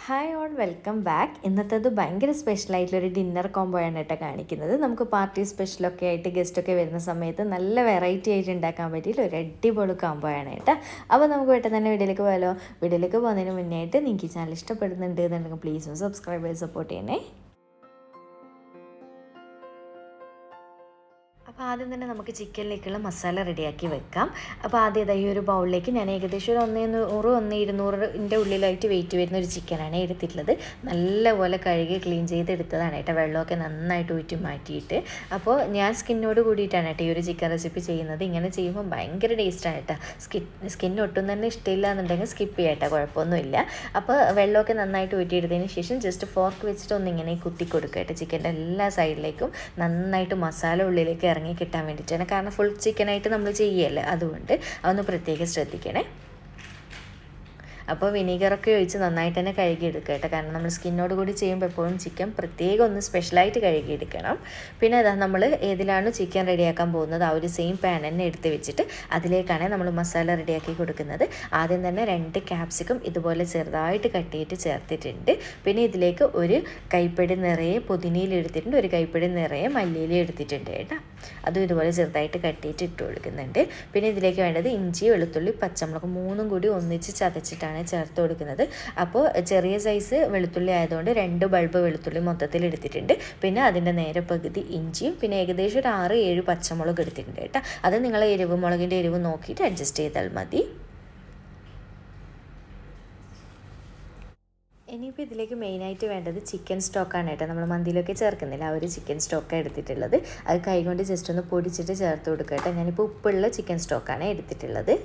Hi all, welcome back. ഇന്നത്തേത് ഭയങ്കര സ്പെഷ്യലായിട്ടുള്ളൊരു ഡിന്നർ കോംബോയാണ് കേട്ടോ കാണിക്കുന്നത്. നമുക്ക് പാർട്ടി സ്പെഷ്യലൊക്കെ ആയിട്ട് ഗസ്റ്റൊക്കെ വരുന്ന സമയത്ത് നല്ല വെറൈറ്റി ആയിട്ട് ഉണ്ടാക്കാൻ പറ്റിയിട്ട് ഒരു അടിപൊളി കോംബോയാണ് കേട്ടോ. അപ്പോൾ നമുക്ക് പെട്ടെന്ന് തന്നെ വീഡിയോയിലേക്ക് പോയാലോ. വീഡിയോയിലേക്ക് പോകുന്നതിന് മുന്നേ ആയിട്ട് നിങ്ങൾക്ക് ഈ ചാനൽ ഇഷ്ടപ്പെടുന്നുണ്ട് എന്നുണ്ടെങ്കിൽ പ്ലീസ് ഒന്ന് സബ്സ്ക്രൈബ് ചെയ്ത് സപ്പോർട്ട് ചെയ്യണേ. അപ്പോൾ ആദ്യം തന്നെ നമുക്ക് ചിക്കനിലേക്കുള്ള മസാല റെഡിയാക്കി വെക്കാം. അപ്പോൾ ആദ്യം ഈ ഒരു ബൗളിലേക്ക് ഞാൻ ഏകദേശം ഒരു 100-200 ഉള്ളിലായിട്ട് വെയിറ്റ് വരുന്ന ഒരു ചിക്കനാണ് എടുത്തിട്ടുള്ളത്. നല്ലപോലെ കഴുകി ക്ലീൻ ചെയ്തെടുത്തതാണ് കേട്ടോ, വെള്ളമൊക്കെ നന്നായിട്ട് ഊറ്റി മാറ്റിയിട്ട്. അപ്പോൾ ഞാൻ സ്കിന്നോട് കൂടിയിട്ടാണ് കേട്ടോ ഈ ഒരു ചിക്കൻ റെസിപ്പി ചെയ്യുന്നത്. ഇങ്ങനെ ചെയ്യുമ്പോൾ ഭയങ്കര ടേസ്റ്റാണ് കേട്ടോ. സ്കിൻ ഒട്ടും തന്നെ ഇഷ്ടമില്ല എന്നുണ്ടെങ്കിൽ സ്കിപ്പ് ചെയ്യാം കേട്ടോ, കുഴപ്പമൊന്നുമില്ല. അപ്പോൾ വെള്ളമൊക്കെ നന്നായിട്ട് ഊറ്റിയെടുത്തതിന് ശേഷം ജസ്റ്റ് ഫോർക്ക് വെച്ചിട്ട് ഒന്നിങ്ങനെ കുത്തി കൊടുക്കുക കേട്ടോ. ചിക്കൻ്റെ എല്ലാ സൈഡിലേക്കും നന്നായിട്ട് മസാല ഉള്ളിലേക്ക് ഇറങ്ങി കിട്ടാൻ വേണ്ടിയിട്ടാണ്. കാരണം ഫുൾ ചിക്കനായിട്ട് നമ്മൾ ചെയ്യല്ലേ, അതുകൊണ്ട് അതൊന്ന് പ്രത്യേകം ശ്രദ്ധിക്കണേ. അപ്പോൾ വിനീഗറൊക്കെ ഒഴിച്ച് നന്നായിട്ട് തന്നെ കഴുകിയെടുക്കുക കേട്ടോ. കാരണം നമ്മൾ സ്കിന്നോട് കൂടി ചെയ്യുമ്പോൾ എപ്പോഴും ചിക്കൻ പ്രത്യേകം ഒന്ന് സ്പെഷ്യലായിട്ട് കഴുകിയെടുക്കണം. പിന്നെ അതാ നമ്മൾ ഏതിലാണ് ചിക്കൻ റെഡിയാക്കാൻ പോകുന്നത് ആ ഒരു സെയിം പാൻ തന്നെ എടുത്ത് വെച്ചിട്ട് അതിലേക്കാണ് നമ്മൾ മസാല റെഡിയാക്കി കൊടുക്കുന്നത്. ആദ്യം തന്നെ 2 ക്യാപ്സിക്കം ഇതുപോലെ ചെറുതായിട്ട് കട്ട് ചെയ്തിട്ട് ചേർത്തിട്ടുണ്ട്. പിന്നെ ഇതിലേക്ക് ഒരു കൈപ്പിടി നിറയെ പുതിനയിൽ എടുത്തിട്ടുണ്ട്, ഒരു കൈപ്പിടി നിറയെ മല്ലിയില എടുത്തിട്ടുണ്ട് കേട്ടോ. അതും ഇതുപോലെ ചെറുതായിട്ട് കട്ട് ചെയ്തിട്ട് ഇട്ട് കൊടുക്കുന്നുണ്ട്. പിന്നെ ഇതിലേക്ക് വേണ്ടത് ഇഞ്ചി, വെളുത്തുള്ളി, പച്ചമുളക് 3ഉം കൂടി ഒന്നിച്ച് ചതച്ചിട്ടാണ് ചേർത്ത് കൊടുക്കുന്നത്. അപ്പോൾ ചെറിയ സൈസ് വെളുത്തുള്ളി ആയതുകൊണ്ട് 2 ബൾബ് വെളുത്തുള്ളി മൊത്തത്തിൽ എടുത്തിട്ടുണ്ട്. പിന്നെ അതിൻ്റെ നേരെ പകുതി ഇഞ്ചിയും പിന്നെ ഏകദേശം ഒരു 6-7 പച്ചമുളക് എടുത്തിട്ടുണ്ട് കേട്ടോ. അത് നിങ്ങൾ മുളകിൻ്റെ എരിവ് നോക്കിയിട്ട് അഡ്ജസ്റ്റ് ചെയ്താൽ മതി. ഇനിയിപ്പോൾ ഇതിലേക്ക് മെയിനായിട്ട് വേണ്ടത് ചിക്കൻ സ്റ്റോക്കാണ് കേട്ടോ. നമ്മൾ മന്തിയിലൊക്കെ ചേർക്കുന്നില്ല, ആ ഒരു ചിക്കൻ സ്റ്റോക്കാണ് എടുത്തിട്ടുള്ളത്. അത് കൈകൊണ്ട് ജസ്റ്റ് ഒന്ന് പൊടിച്ചിട്ട് ചേർത്ത് കൊടുക്കുക കേട്ടോ. ഞാനിപ്പോൾ ഉപ്പുള്ള ചിക്കൻ സ്റ്റോക്കാണ് എടുത്തിട്ടുള്ളത്.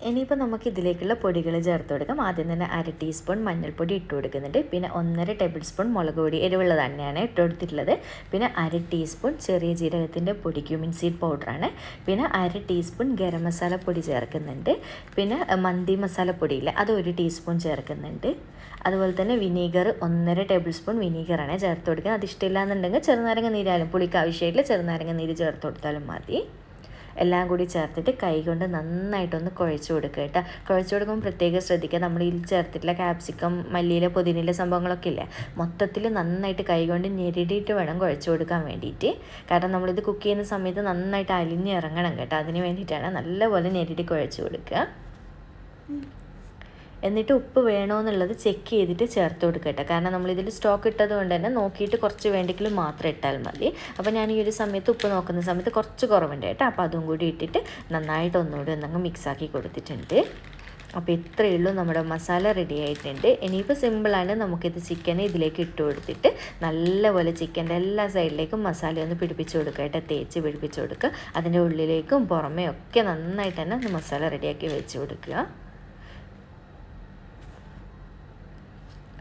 ഇനിയിപ്പോൾ നമുക്ക് ഇതിലേക്കുള്ള പൊടികൾ ചേർത്ത് കൊടുക്കാം. ആദ്യം തന്നെ 1/2 ടീസ്പൂൺ മഞ്ഞൾപ്പൊടി ഇട്ട് കൊടുക്കുന്നുണ്ട്. പിന്നെ 1.5 ടേബിൾ സ്പൂൺ മുളക് പൊടി, എരിവുള്ള തന്നെയാണ് ഇട്ട് കൊടുത്തിട്ടുള്ളത്. പിന്നെ 1/2 ടീസ്പൂൺ ചെറിയ ജീരകത്തിൻ്റെ പൊടി, ക്യൂമിൻ സീഡ് പൗഡറാണ്. പിന്നെ 1/2 ടീസ്പൂൺ ഗരം മസാല പൊടി ചേർക്കുന്നുണ്ട്. പിന്നെ മന്തി മസാലപ്പൊടിയില്ല, അത് 1 ടീസ്പൂൺ ചേർക്കുന്നുണ്ട്. അതുപോലെ തന്നെ വിനീഗർ 1.5 ടേബിൾ സ്പൂൺ വിനീഗറാണ് ചേർത്ത് കൊടുക്കുന്നത്. അത് ഇഷ്ടമില്ല എന്നുണ്ടെങ്കിൽ ചെറുനാരങ്ങ നീരായാലും, പുളിക്ക് ആവശ്യമായിട്ടില്ല ചെറുനാരങ്ങ നീര് ചേർത്ത് കൊടുത്താലും മതി. എല്ലാം കൂടി ചേർത്തിട്ട് കൈകൊണ്ട് നന്നായിട്ടൊന്ന് കുഴച്ച് കൊടുക്കുക കേട്ടോ. കുഴച്ച് കൊടുക്കുമ്പോൾ പ്രത്യേകം ശ്രദ്ധിക്കുക, നമ്മൾ ഇതിൽ ചേർത്തിട്ടുള്ള ക്യാപ്സിക്കം, മല്ലിയില, പുതിനയില സംഭവങ്ങളൊക്കെ ഇല്ലേ, മൊത്തത്തിൽ നന്നായിട്ട് കൈകൊണ്ട് ഞെരിടിയിട്ട് വേണം കുഴച്ച് കൊടുക്കാൻ വേണ്ടിയിട്ട്. കാരണം നമ്മളിത് കുക്ക് ചെയ്യുന്ന സമയത്ത് നന്നായിട്ട് അലിഞ്ഞ് ഇറങ്ങണം കേട്ടോ, അതിന് വേണ്ടിയിട്ടാണ് നല്ലപോലെ ഞെരിടി കുഴച്ച് കൊടുക്കുക. എന്നിട്ട് ഉപ്പ് വേണമെന്നുള്ളത് ചെക്ക് ചെയ്തിട്ട് ചേർത്ത് കൊടുക്കട്ടെ. കാരണം നമ്മളിതിൽ സ്റ്റോക്ക് ഇട്ടത് കൊണ്ട് തന്നെ നോക്കിയിട്ട് കുറച്ച് വേണ്ടെങ്കിലും മാത്രം ഇട്ടാൽ മതി. അപ്പോൾ ഞാൻ ഈ ഒരു സമയത്ത് ഉപ്പ് നോക്കുന്ന സമയത്ത് കുറച്ച് കുറവുണ്ട് കേട്ടോ. അപ്പോൾ അതും കൂടി ഇട്ടിട്ട് നന്നായിട്ട് ഒന്നുകൂടി ഒന്നങ്ങ് മിക്സാക്കി കൊടുത്തിട്ടുണ്ട്. അപ്പോൾ ഇത്രയേ ഉള്ളൂ, നമ്മുടെ മസാല റെഡി ആയിട്ടുണ്ട്. ഇനിയിപ്പോൾ സിമ്പിളാണ്. നമുക്കിത് ചിക്കൻ ഇതിലേക്ക് ഇട്ട് കൊടുത്തിട്ട് നല്ലപോലെ ചിക്കൻ്റെ എല്ലാ സൈഡിലേക്കും മസാല ഒന്ന് പിടിപ്പിച്ച് കൊടുക്കുക കേട്ടോ. തേച്ച് പിടിപ്പിച്ച് കൊടുക്കുക. അതിൻ്റെ ഉള്ളിലേക്കും പുറമേ ഒക്കെ നന്നായിട്ട് തന്നെ മസാല റെഡിയാക്കി വെച്ച് കൊടുക്കുക.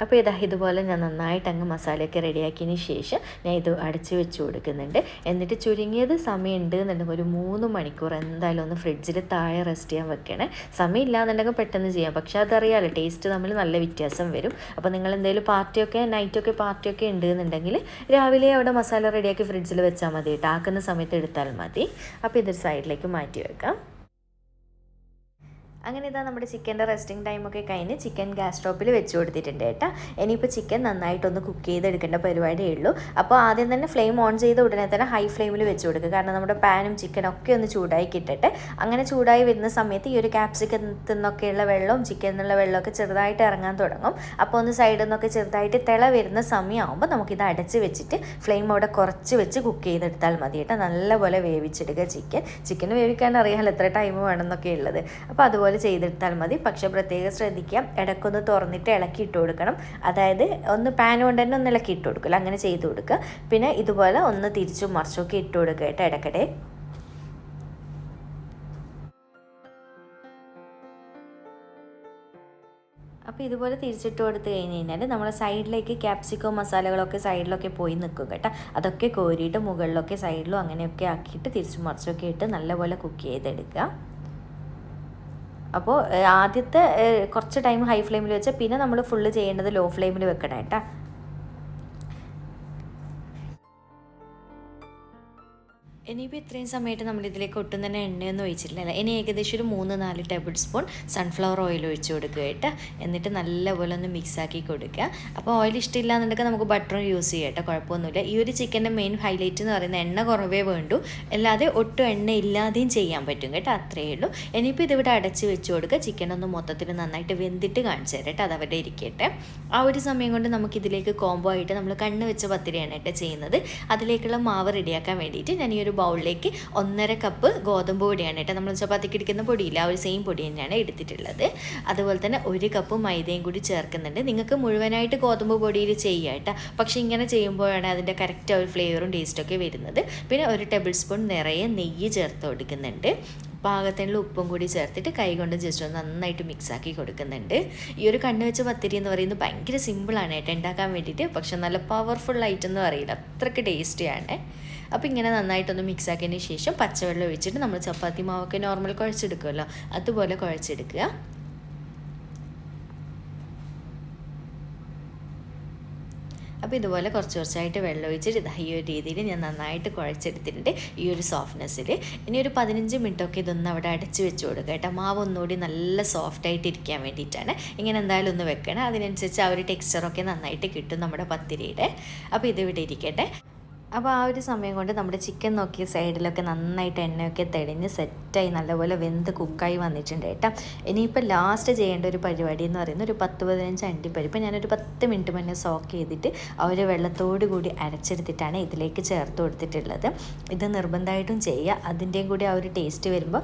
അപ്പോൾ ഇതുപോലെ ഞാൻ നന്നായിട്ട് അങ്ങ് മസാലയൊക്കെ റെഡിയാക്കിയതിന് ശേഷം ഞാൻ ഇത് അടച്ച് വെച്ച് കൊടുക്കുന്നുണ്ട്. എന്നിട്ട് ചുരുങ്ങിയത് സമയം ഉണ്ട് എന്നുണ്ടെങ്കിൽ ഒരു 3 മണിക്കൂർ എന്തായാലും ഒന്ന് ഫ്രിഡ്ജിൽ താഴെ റെസ്റ്റ് ചെയ്യാൻ വെക്കണേ. സമയം ഇല്ലാന്നുണ്ടെങ്കിൽ പെട്ടെന്ന് ചെയ്യാം, പക്ഷേ അതറിയാമല്ലോ ടേസ്റ്റ് തമ്മിൽ നല്ല വ്യത്യാസം വരും. അപ്പോൾ നിങ്ങൾ എന്തെങ്കിലും നൈറ്റൊക്കെ പാർട്ടിയൊക്കെ ഉണ്ട് എന്നുണ്ടെങ്കിൽ രാവിലെ അവിടെ മസാല റെഡിയാക്കി ഫ്രിഡ്ജിൽ വെച്ചാൽ മതി കേട്ടോ. ആക്കുന്ന സമയത്ത് എടുത്താൽ മതി. അപ്പോൾ ഇതൊരു സൈഡിലേക്ക് മാറ്റി വെക്കാം. അങ്ങനെ ഇതാ നമ്മുടെ ചിക്കൻ്റെ റെസ്റ്റിംഗ് ടൈമൊക്കെ കഴിഞ്ഞ് ചിക്കൻ ഗ്യാസ് സ്റ്റോപ്പിൽ വെച്ച് കൊടുത്തിട്ടുണ്ട് കേട്ടോ. ഇനിയിപ്പോൾ ചിക്കൻ നന്നായിട്ടൊന്ന് കുക്ക് ചെയ്തെടുക്കേണ്ട പരിപാടിയേ ഉള്ളൂ. അപ്പോൾ ആദ്യം തന്നെ ഫ്ലെയിം ഓൺ ചെയ്ത ഉടനെ തന്നെ ഹൈ ഫ്ലെയിമിൽ വെച്ച് കൊടുക്കുക. കാരണം നമ്മുടെ പാനും ചിക്കനൊക്കെ ഒന്ന് ചൂടായി കിട്ടട്ടെ. അങ്ങനെ ചൂടായി വരുന്ന സമയത്ത് ഈ ഒരു ക്യാപ്സിക്കത്തിൽ നിന്നൊക്കെയുള്ള വെള്ളവും ചിക്കനിൽ നിന്നുള്ള വെള്ളമൊക്കെ ചെറുതായിട്ട് ഇറങ്ങാൻ തുടങ്ങും. അപ്പോൾ ഒന്ന് സൈഡിൽ നിന്നൊക്കെ ചെറുതായിട്ട് തിള വരുന്ന സമയമാകുമ്പോൾ നമുക്കിത് അടച്ച് വെച്ചിട്ട് ഫ്ലെയിം അവിടെ കുറച്ച് വെച്ച് കുക്ക് ചെയ്തെടുത്താൽ മതി കേട്ടോ. നല്ലപോലെ വേവിച്ചെടുക്കുക. ചിക്കൻ വേവിക്കാൻ അറിയാമല്ലോ എത്ര ടൈം വേണമെന്നൊക്കെ ഉള്ളത്. അപ്പോൾ അതുപോലെ ചെയ്തെടുത്താൽ മതി. പക്ഷേ പ്രത്യേകം ശ്രദ്ധിക്കുക, ഇടയ്ക്കൊന്ന് തുറന്നിട്ട് ഇളക്കി ഇട്ട് കൊടുക്കണം. അതായത് ഒന്ന് പാൻ കൊണ്ട് തന്നെ ഒന്ന് ഇളക്കി ഇട്ട് കൊടുക്കില്ല, അങ്ങനെ ചെയ്ത് കൊടുക്കുക. പിന്നെ ഇതുപോലെ ഒന്ന് തിരിച്ചും മറിച്ചൊക്കെ ഇട്ട് കൊടുക്കുക കേട്ടോ ഇടയ്ക്കിടെ. അപ്പോൾ ഇതുപോലെ തിരിച്ചിട്ട് കൊടുത്ത് കഴിഞ്ഞ് കഴിഞ്ഞാൽ നമ്മളെ സൈഡിലേക്ക് ക്യാപ്സിക്കോ മസാലകളൊക്കെ സൈഡിലൊക്കെ പോയി നിൽക്കും കേട്ടോ. അതൊക്കെ കോരിയിട്ട് മുകളിലൊക്കെ സൈഡിലും അങ്ങനെയൊക്കെ ആക്കിയിട്ട് തിരിച്ചും മറിച്ചൊക്കെ ഇട്ട് നല്ലപോലെ കുക്ക് ചെയ്തെടുക്കുക. അപ്പോൾ ആദ്യത്തെ കുറച്ച് ടൈം ഹൈ ഫ്ലെയിമിൽ വെച്ചാൽ പിന്നെ നമ്മൾ ഫുള്ള് ചെയ്യേണ്ടത് ലോ ഫ്ലെയിമിൽ വെക്കണം കേട്ടോ. ഇനിയിപ്പോൾ ഇത്രയും സമയത്ത് നമ്മളിതിലേക്ക് ഒട്ടും തന്നെ എണ്ണയൊന്നും ഒഴിച്ചിട്ടില്ല. ഇനി ഏകദേശം ഒരു 3-4 ടേബിൾ സ്പൂൺ സൺഫ്ലവർ ഓയിൽ ഒഴിച്ച് കൊടുക്കുക കേട്ടോ. എന്നിട്ട് നല്ലപോലെ ഒന്ന് മിക്സാക്കി കൊടുക്കുക. അപ്പോൾ ഓയിൽ ഇഷ്ടമില്ല എന്നുണ്ടെങ്കിൽ നമുക്ക് ബട്ടറും യൂസ് ചെയ്യാം കേട്ടോ, കുഴപ്പമൊന്നുമില്ല. ഈ ഒരു ചിക്കൻ്റെ മെയിൻ ഹൈലൈറ്റ് എന്ന് പറയുന്നത് എണ്ണ കുറവേ വേണ്ടൂ, അല്ലാതെ ഒട്ടും എണ്ണ ഇല്ലാതെയും ചെയ്യാൻ പറ്റും കേട്ടോ, അത്രയേ ഉള്ളൂ. ഇനിയിപ്പോൾ ഇതിവിടെ അടച്ച് വെച്ച് കൊടുക്കുക. ചിക്കൻ ഒന്ന് മൊത്തത്തിൽ നന്നായിട്ട് വെന്തിട്ട് കാണിച്ചു തരാം കേട്ടോ, അതവിടെ ഇരിക്കട്ടെ. ആ ഒരു സമയം കൊണ്ട് നമുക്കിതിലേക്ക് കോംബോ ആയിട്ട് നമ്മൾ കണ്ണ് വെച്ച പത്തിരിയാണ് കേട്ടോ ചെയ്യുന്നത്. അതിലേക്കുള്ള മാവ് റെഡിയാക്കാൻ വേണ്ടിയിട്ട് ഞാൻ ഈ ഒരു ബൗളിലേക്ക് 1.5 കപ്പ് ഗോതമ്പ് പൊടിയാണ് കേട്ടോ, നമ്മൾ ചപ്പാത്തിക്ക് ഇടിക്കുന്ന പൊടിയില്ല, ആ ഒരു സെയിം പൊടി തന്നെയാണ് എടുത്തിട്ടുള്ളത്. അതുപോലെ തന്നെ 1 കപ്പ് മൈദയും കൂടി ചേർക്കുന്നുണ്ട്. നിങ്ങൾക്ക് മുഴുവനായിട്ട് ഗോതമ്പ് പൊടിയിൽ ചെയ്യുക കേട്ടോ, പക്ഷേ ഇങ്ങനെ ചെയ്യുമ്പോഴാണ് അതിൻ്റെ കറക്റ്റ് ഒരു ഫ്ലേവറും ടേസ്റ്റൊക്കെ വരുന്നത്. പിന്നെ 1 ടേബിൾ സ്പൂൺ നിറയെ നെയ്യ് ചേർത്ത് കൊടുക്കുന്നുണ്ട്. പാകത്തിനുള്ള ഉപ്പും കൂടി ചേർത്തിട്ട് കൈ കൊണ്ട് ജസ്റ്റ് ഒന്ന് നന്നായിട്ട് മിക്സാക്കി കൊടുക്കുന്നുണ്ട്. ഈ ഒരു കണ്ണ് വെച്ച പത്തിരി എന്ന് പറയുന്നത് ഭയങ്കര സിമ്പിളാണ് കേട്ടോ ഉണ്ടാക്കാൻ വേണ്ടിയിട്ട്, പക്ഷെ നല്ല പവർഫുൾ ആയിട്ടെന്ന് പറയില്ല, അത്രയ്ക്ക് ടേസ്റ്റിയാണ്. അപ്പോൾ ഇങ്ങനെ നന്നായിട്ടൊന്ന് മിക്സാക്കിയതിന് ശേഷം പച്ചവെള്ളം ഒഴിച്ചിട്ട് നമ്മൾ ചപ്പാത്തി മാവൊക്കെ നോർമൽ കുഴച്ചെടുക്കുമല്ലോ, അതുപോലെ കുഴച്ചെടുക്കുക. അപ്പോൾ ഇതുപോലെ കുറച്ചായിട്ട് വെള്ളം ഒഴിച്ചിട്ട് ഈ ഒരു രീതിയിൽ ഞാൻ നന്നായിട്ട് കുഴച്ചെടുത്തിട്ടുണ്ട്, ഈ ഒരു സോഫ്റ്റ്നെസ്സിൽ. ഇനി ഒരു 15 മിനിറ്റൊക്കെ ഇതൊന്ന് അവിടെ അടച്ച് വെച്ച് കൊടുക്കുക കേട്ടോ. മാവ് ഒന്നുകൂടി നല്ല സോഫ്റ്റായിട്ട് ഇരിക്കാൻ വേണ്ടിയിട്ടാണ് ഇങ്ങനെ എന്തായാലും ഒന്ന് വെക്കണം. അതിനനുസരിച്ച് ആ ഒരു ടെക്സ്ചറൊക്കെ നന്നായിട്ട് കിട്ടും നമ്മുടെ പത്തിരിയുടെ. അപ്പോൾ ഇതിവിടെ ഇരിക്കട്ടെ. അപ്പോൾ ആ ഒരു സമയം കൊണ്ട് നമ്മുടെ ചിക്കൻ നോക്കിയ സൈഡിലൊക്കെ നന്നായിട്ട് എണ്ണയൊക്കെ തെളിഞ്ഞ് സെറ്റായി നല്ലപോലെ വെന്ത് കുക്കായി വന്നിട്ടുണ്ട് കേട്ടോ. ഇനിയിപ്പോൾ ലാസ്റ്റ് ചെയ്യേണ്ട ഒരു പരിപാടി എന്ന് പറയുന്നത് ഒരു 10-15 അണ്ടിപ്പരിപ്പ് ഞാനൊരു 10 മിനിറ്റ് മുന്നേ സോക്ക് ചെയ്തിട്ട് ആ ഒരു വെള്ളത്തോടു കൂടി അരച്ചെടുത്തിട്ടാണ് ഇതിലേക്ക് ചേർത്ത് കൊടുത്തിട്ടുള്ളത്. ഇത് നിർബന്ധമായിട്ടും ചെയ്യുക, അതിൻ്റെയും കൂടി ആ ഒരു ടേസ്റ്റ് വരുമ്പോൾ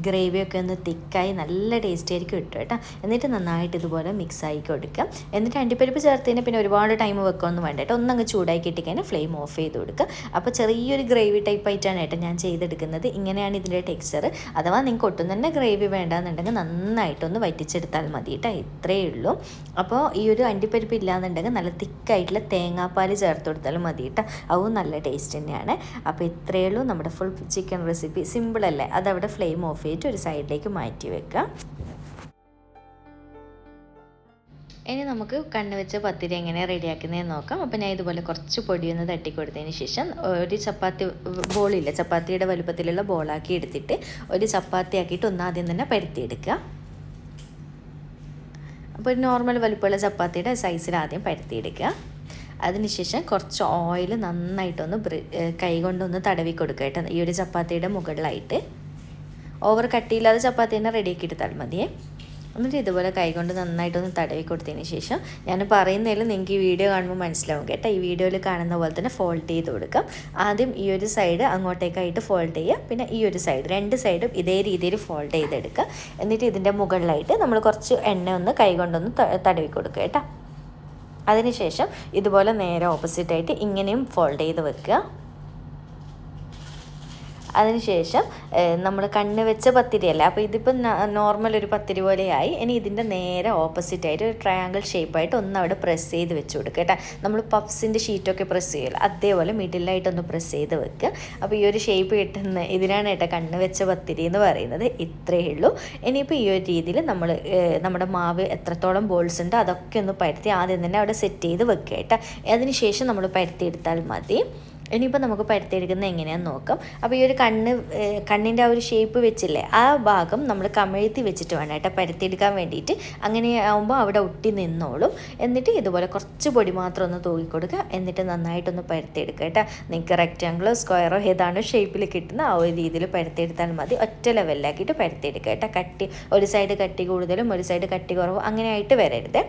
ഗ്രേവിയൊക്കെ ഒന്ന് തിക്കായി നല്ല ടേസ്റ്റ് ആയിരിക്കും കിട്ടും കേട്ടോ. എന്നിട്ട് നന്നായിട്ട് ഇതുപോലെ മിക്സായി കൊടുക്കുക. എന്നിട്ട് അണ്ടിപ്പരിപ്പ് ചേർത്തതിന് പിന്നെ ഒരുപാട് ടൈം വെക്കുകയൊന്നും വേണ്ട കേട്ടോ, ഒന്നങ്ങ് ചൂടാക്കി കിട്ടിക്കഴിഞ്ഞാൽ ഫ്ലെയിം ഓഫ് ചെയ്ത് കൊടുക്കുക. അപ്പോൾ ചെറിയൊരു ഗ്രേവി ടൈപ്പ് ആയിട്ടാണ് കേട്ടോ ഞാൻ ചെയ്തെടുക്കുന്നത്. ഇങ്ങനെയാണ് ഇതിൻ്റെ ടെക്സ്ചർ. അഥവാ നിങ്ങൾക്ക് ഒട്ടും തന്നെ ഗ്രേവി വേണ്ടാന്നുണ്ടെങ്കിൽ നന്നായിട്ടൊന്ന് വറ്റിച്ചെടുത്താൽ മതി കേട്ടോ, ഇത്രയേ ഉള്ളൂ. അപ്പോൾ ഈ ഒരു അണ്ടിപ്പരിപ്പ് ഇല്ലാന്നുണ്ടെങ്കിൽ നല്ല തിക്കായിട്ടുള്ള തേങ്ങാപ്പാൽ ചേർത്ത് കൊടുത്താലും മതി കേട്ടോ, അതും നല്ല ടേസ്റ്റ് തന്നെയാണ്. അപ്പോൾ ഇത്രയേ ഉള്ളൂ നമ്മുടെ ഫുൾ ചിക്കൻ റെസിപ്പി. സിമ്പിളല്ലേ, അതവിടെ ഫ്ലെയിം ഓഫ് ചെയ്തിട്ട് ഒരു സൈഡിലേക്ക് മാറ്റി വെക്കുക. ഇനി നമുക്ക് കണ്ണ് വെച്ച പത്തിരി എങ്ങനെ റെഡിയാക്കുന്നതെന്ന് നോക്കാം. അപ്പോൾ ഞാൻ ഇതുപോലെ കുറച്ച് പൊടിയൊന്ന് തട്ടിക്കൊടുത്തതിന് ശേഷം ഒരു ചപ്പാത്തി ബോളില്ല, ചപ്പാത്തിയുടെ വലുപ്പത്തിലുള്ള ബോളാക്കി എടുത്തിട്ട് ഒരു ചപ്പാത്തി ആക്കിയിട്ട് ഒന്നാദ്യം തന്നെ പരത്തിയെടുക്കുക. അപ്പോൾ ഒരു നോർമൽ വലുപ്പമുള്ള ചപ്പാത്തിയുടെ സൈസിൽ ആദ്യം പരത്തിയെടുക്കുക. അതിനുശേഷം കുറച്ച് ഓയിൽ നന്നായിട്ടൊന്ന് കൈ കൊണ്ടൊന്ന് തടവി കൊടുക്കുക കേട്ടോ, ഈ ഒരു ചപ്പാത്തിയുടെ മുകളിലായിട്ട്. ഓവർ കട്ടിയില്ലാതെ ചപ്പാത്തി തന്നെ റെഡിയാക്കി എടുത്താൽ മതിയേ. എന്നിട്ട് ഇതുപോലെ കൈകൊണ്ട് നന്നായിട്ടൊന്ന് തടവി കൊടുത്തതിന് ശേഷം ഞാൻ പറയുന്നതിൽ നിങ്ങൾക്ക് ഈ വീഡിയോ കാണുമ്പോൾ മനസ്സിലാവും കേട്ടോ, ഈ വീഡിയോയിൽ കാണുന്ന പോലെ തന്നെ ഫോൾഡ് ചെയ്ത് കൊടുക്കാം. ആദ്യം ഈ ഒരു സൈഡ് അങ്ങോട്ടേക്കായിട്ട് ഫോൾഡ് ചെയ്യുക, പിന്നെ ഈ ഒരു സൈഡ്, 2 സൈഡും ഇതേ രീതിയിൽ ഫോൾഡ് ചെയ്തെടുക്കുക. എന്നിട്ട് ഇതിൻ്റെ മുകളിലായിട്ട് നമ്മൾ കുറച്ച് എണ്ണ ഒന്ന് കൈകൊണ്ടൊന്ന് തടവി കൊടുക്കുക കേട്ടോ. അതിനുശേഷം ഇതുപോലെ നേരെ ഓപ്പോസിറ്റായിട്ട് ഇങ്ങനെയും ഫോൾഡ് ചെയ്ത് വെക്കുക. അതിനുശേഷം നമ്മൾ കണ്ണ് വെച്ച പത്തിരിയല്ല, അപ്പോൾ ഇതിപ്പോൾ നോർമൽ ഒരു പത്തിരി പോലെയായി. ഇനി ഇതിൻ്റെ നേരെ ഓപ്പോസിറ്റായിട്ട് ഒരു ട്രയാങ്കിൾ ഷേപ്പായിട്ട് ഒന്ന് അവിടെ പ്രസ് ചെയ്ത് വെച്ച് കൊടുക്കുക കേട്ടോ. നമ്മൾ പഫ്സിൻ്റെ ഷീറ്റൊക്കെ പ്രസ് ചെയ്യുമല്ലോ, അതേപോലെ മിഡിലായിട്ടൊന്ന് പ്രസ് ചെയ്ത് വെക്കുക. അപ്പോൾ ഈ ഒരു ഷേപ്പ് കിട്ടുന്ന ഇതിനാണ് കേട്ടോ കണ്ണ് വെച്ച പത്തിരി എന്ന് പറയുന്നത്. ഇത്രയേ ഉള്ളൂ. ഇനിയിപ്പോൾ ഈ ഒരു രീതിയിൽ നമ്മൾ നമ്മുടെ മാവ് എത്രത്തോളം ബോൾസ് ഉണ്ട് അതൊക്കെ ഒന്ന് പരത്തി ആദ്യം തന്നെ അവിടെ സെറ്റ് ചെയ്ത് വെക്കുക കേട്ടോ. അതിന് ശേഷം നമ്മൾ പരത്തിയെടുത്താൽ മതി. ഇനിയിപ്പോൾ നമുക്ക് പരത്തിയെടുക്കുന്നത് എങ്ങനെയാണെന്ന് നോക്കാം. അപ്പോൾ ഈ ഒരു കണ്ണിൻ്റെ ആ ഒരു ഷേപ്പ് വെച്ചില്ലേ, ആ ഭാഗം നമ്മൾ കമഴ്ത്തി വെച്ചിട്ട് വേണം കേട്ടോ പരത്തിയെടുക്കാൻ വേണ്ടിയിട്ട്. അങ്ങനെ ആകുമ്പോൾ അവിടെ ഒട്ടി നിന്നോളും. എന്നിട്ട് ഇതുപോലെ കുറച്ച് പൊടി മാത്രം ഒന്ന് തൂക്കി കൊടുക്കുക. എന്നിട്ട് നന്നായിട്ടൊന്ന് പരത്തിയെടുക്കുക കേട്ടോ. നിങ്ങൾക്ക് റെക്റ്റാങ്കിളോ സ്ക്വയറോ ഏതാണോ ഷേപ്പിൽ കിട്ടുന്ന ആ ഒരു രീതിയിൽ പരത്തിയെടുത്താൽ മതി. ഒറ്റ ലെവലിലാക്കിയിട്ട് പരത്തിയെടുക്കുക കേട്ടോ. കട്ടി ഒരു സൈഡ് കട്ടി കൂടുതലും ഒരു സൈഡ് കട്ടി കുറവും അങ്ങനെ ആയിട്ട് വരരുത്.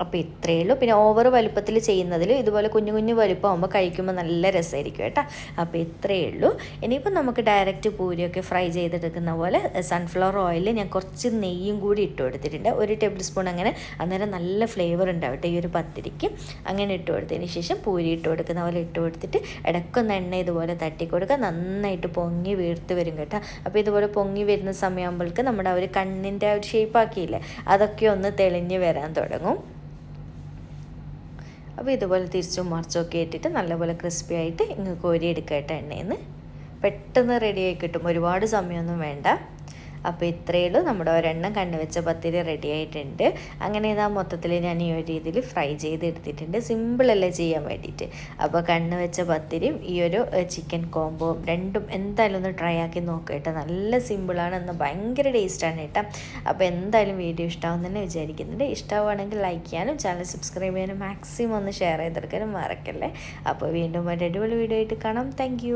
അപ്പോൾ ഇത്രയേ ഉള്ളൂ. പിന്നെ ഓവർ വലുപ്പത്തിൽ ചെയ്യുന്നതിൽ ഇതുപോലെ കുഞ്ഞു കുഞ്ഞു വലുപ്പമാകുമ്പോൾ കഴിക്കുമ്പോൾ നല്ല രസമായിരിക്കും കേട്ടോ. അപ്പോൾ ഇത്രയേ ഉള്ളൂ. ഇനിയിപ്പോൾ നമുക്ക് ഡയറക്റ്റ് പൂരിയൊക്കെ ഫ്രൈ ചെയ്തെടുക്കുന്ന പോലെ സൺഫ്ലവർ ഓയിൽ ഞാൻ കുറച്ച് നെയ്യും കൂടി ഇട്ട് കൊടുത്തിട്ടുണ്ട്, 1 ടേബിൾ സ്പൂൺ. അങ്ങനെ അന്നേരം നല്ല ഫ്ലേവർ ഉണ്ടാവട്ടെ ഈ ഒരു പത്തിരിക്ക്. അങ്ങനെ ഇട്ട് കൊടുത്തതിന് ശേഷം പൂരി ഇട്ട് കൊടുക്കുന്ന പോലെ ഇട്ട് കൊടുത്തിട്ട് ഇടയ്ക്കൊന്ന് എണ്ണ ഇതുപോലെ തട്ടി കൊടുക്കുക. നന്നായിട്ട് പൊങ്ങി വീർത്ത് വരും കേട്ടോ. അപ്പോൾ ഇതുപോലെ പൊങ്ങി വരുന്ന സമയമാകുമ്പോഴേക്ക് നമ്മുടെ ആ ഒരു കണ്ണിൻ്റെ ആ ഒരു ഷേപ്പാക്കിയില്ലേ, അതൊക്കെ ഒന്ന് തെളിഞ്ഞ് വരാൻ തുടങ്ങും. അപ്പോൾ ഇതുപോലെ തിരിച്ചും മറിച്ചൊക്കെ ഇട്ടിട്ട് നല്ലപോലെ ക്രിസ്പി ആയിട്ട് ഇങ്ങ് കോരി എടുക്കട്ടെ എണ്ണയിൽ നിന്ന്. പെട്ടെന്ന് റെഡിയായി കിട്ടും, ഒരുപാട് സമയമൊന്നും വേണ്ട. അപ്പോൾ ഇത്രയേ ഉള്ളൂ, നമ്മുടെ ഒരെണ്ണം കണ്ണ് വെച്ച പത്തിരി റെഡി ആയിട്ടുണ്ട്. അങ്ങനെ ഇതാ മൊത്തത്തിൽ ഞാൻ ഈ ഒരു രീതിയിൽ ഫ്രൈ ചെയ്തെടുത്തിട്ടുണ്ട്. സിമ്പിളല്ലേ ചെയ്യാൻ വേണ്ടിയിട്ട്. അപ്പോൾ കണ്ണ് വെച്ച പത്തിരിയും ഈ ഒരു ചിക്കൻ കോംബോയും രണ്ടും എന്തായാലും ഒന്ന് ട്രൈ ആക്കി നോക്കുക കേട്ടോ. നല്ല സിമ്പിളാണ്, എന്നാൽ ഭയങ്കര ടേസ്റ്റാണ് കേട്ടോ. അപ്പോൾ എന്തായാലും വീഡിയോ ഇഷ്ടമാവും തന്നെ വിചാരിക്കുന്നുണ്ട്. ഇഷ്ടമാവുകയാണെങ്കിൽ ലൈക്ക് ചെയ്യാനും ചാനൽ സബ്സ്ക്രൈബ് ചെയ്യാനും മാക്സിമം ഒന്ന് ഷെയർ ചെയ്തെടുക്കാനും മറക്കല്ലേ. അപ്പോൾ വീണ്ടും ഒരു അടിപൊളി വീഡിയോ ആയിട്ട് കാണാം. താങ്ക്